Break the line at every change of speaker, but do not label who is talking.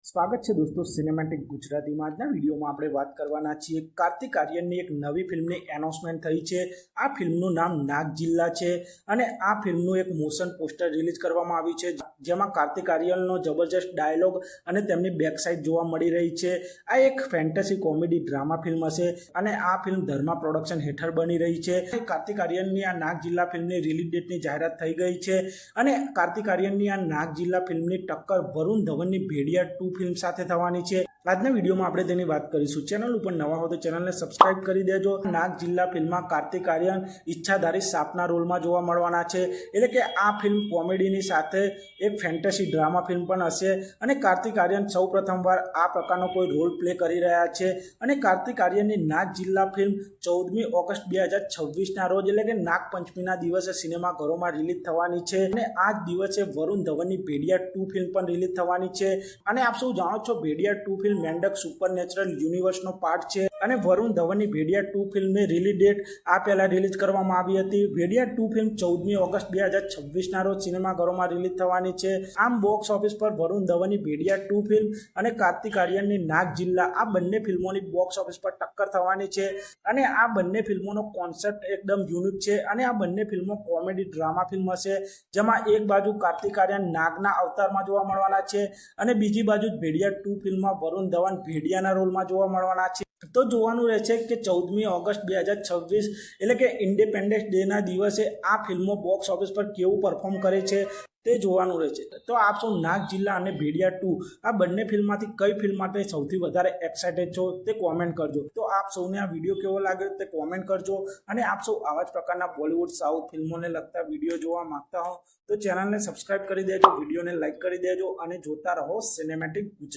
સ્વાગત છે દોસ્તો સિનેમેટિક ગુજરાતીમાં। આજના વિડીયોમાં આપણે વાત કરવાના છીએ કાર્તિક આર્યનની એક નવી ફિલ્મની એનાઉન્સમેન્ટ થઈ છે। આ ફિલ્મનું નામ નાગ જિલ્લા છે અને આ ફિલ્મનું એક મોશન પોસ્ટર રિલીઝ કરવામાં આવ્યું છે, જેમાં કાર્તિક આર્યનનો જબરજસ્ત ડાયલોગ અને તેમની બેક સાઇડ જોવા મળી રહી છે। આ એક ફેન્ટેસી કોમેડી ડ્રામા ફિલ્મ હશે અને આ ફિલ્મ ધર્મા પ્રોડક્શન હેઠળ બની રહી છે। કાર્તિક આર્યનની આ નાગ જિલ્લા ફિલ્મની રિલીઝ ડેટની જાહેરાત થઈ ગઈ છે અને કાર્તિક આર્યનની આ નાગ જિલ્લા ફિલ્મની ટક્કર વરુણ ધવનની ભેડિયા 2 ફિલ્મ સાથે થવાની છે। આજના વિડીયોમાં આપણે તેની વાત કરીશું। ચેનલ ઉપર નવા હો તો ચેનલને સબસ્ક્રાઇબ કરી દેજો। નાગ જિલ્લા ફિલ્મમાં કાર્તિક આર્યન ઈચ્છાધારી સાપના રોલમાં જોવા મળવાના છે, એટલે કે આ ફિલ્મ કોમેડીની સાથે એક ફેન્ટેસી ડ્રામા ફિલ્મ પણ હશે અને કાર્તિક આર્યન સૌ પ્રથમવાર આ પ્રકારનો કોઈ રોલ પ્લે કરી રહ્યા છે અને કાર્તિક આર્યનની નાગ જિલ્લા ફિલ્મ 14મી ઓગસ્ટ 2026ના રોજ એટલે કે નાગપંચમીના દિવસે સિનેમાઘરોમાં રિલીઝ થવાની છે અને આ જ દિવસે વરુણ ધવનની ભેડિયા 2 ફિલ્મ પણ રિલીઝ થવાની છે। અને આપ સૌ જાણો છો ભેડિયા 2 ફિલ્મ મેન્ડક સુપરનેચરલ યુનિવર્સનો પાર્ટ છે અને વરુણ ધવનની ભેડિયા 2 ફિલ્મની રિલીઝ ડેટ આ પહેલા રિલીઝ કરવામાં આવી હતી। ભેડિયા 2 ફિલ્મ 14મી ઓગસ્ટ 2026ના રોજ સિનેમાઘરોમાં રિલીઝ થવાની છે। આમ બોક્સ ઓફિસ પર વરુણ ધવનની ભેડિયા 2 ફિલ્મ અને કાર્તિક આર્યનની નાગ જિલ્લા આ બંને ફિલ્મોની બોક્સ ઓફિસ પર ટક્કર થવાની છે અને આ બંને ફિલ્મોનો કોન્સેપ્ટ એકદમ યુનિક છે અને આ બંને ફિલ્મો કોમેડી ડ્રામા ફિલ્મ હશે, જેમાં એક બાજુ કાર્તિક આર્યન નાગના અવતારમાં જોવા મળવાના છે અને બીજી બાજુ ભેડિયા 2 ફિલ્મમાં વરુણ ધવન ભેડિયાના રોલમાં જોવા મળવાના છે। તો જોવાનું રહેશે કે 14મી ઓગસ્ટ 2026 એટલે કે ઇન્ડિપેન્ડન્સ ડેના દિવસે આ ફિલ્મો બોક્સ ઓફિસ પર કેવું પરફોર્મ કરે છે તે જોવાનું રહેશે। તો આપ સૌ નાગ જિલ્લા અને ભેડિયા 2 આ બંને ફિલ્મમાંથી કઈ ફિલ્મ માટે સૌથી વધારે એક્સાઇટેડ છો તે કોમેન્ટ કરજો। તો આપ સૌને આ વિડીયો કેવો લાગ્યો તે કોમેન્ટ કરજો અને આપ સૌ આવા જ પ્રકારના બોલિવૂડ સાઉથ ફિલ્મોને લગતા વિડીયો જોવા માંગતા હો તો ચેનલને સબસ્ક્રાઇબ કરી દેજો, વિડીયોને લાઇક કરી દેજો અને જોતા રહો સિનેમેટિક ગુજરાતી।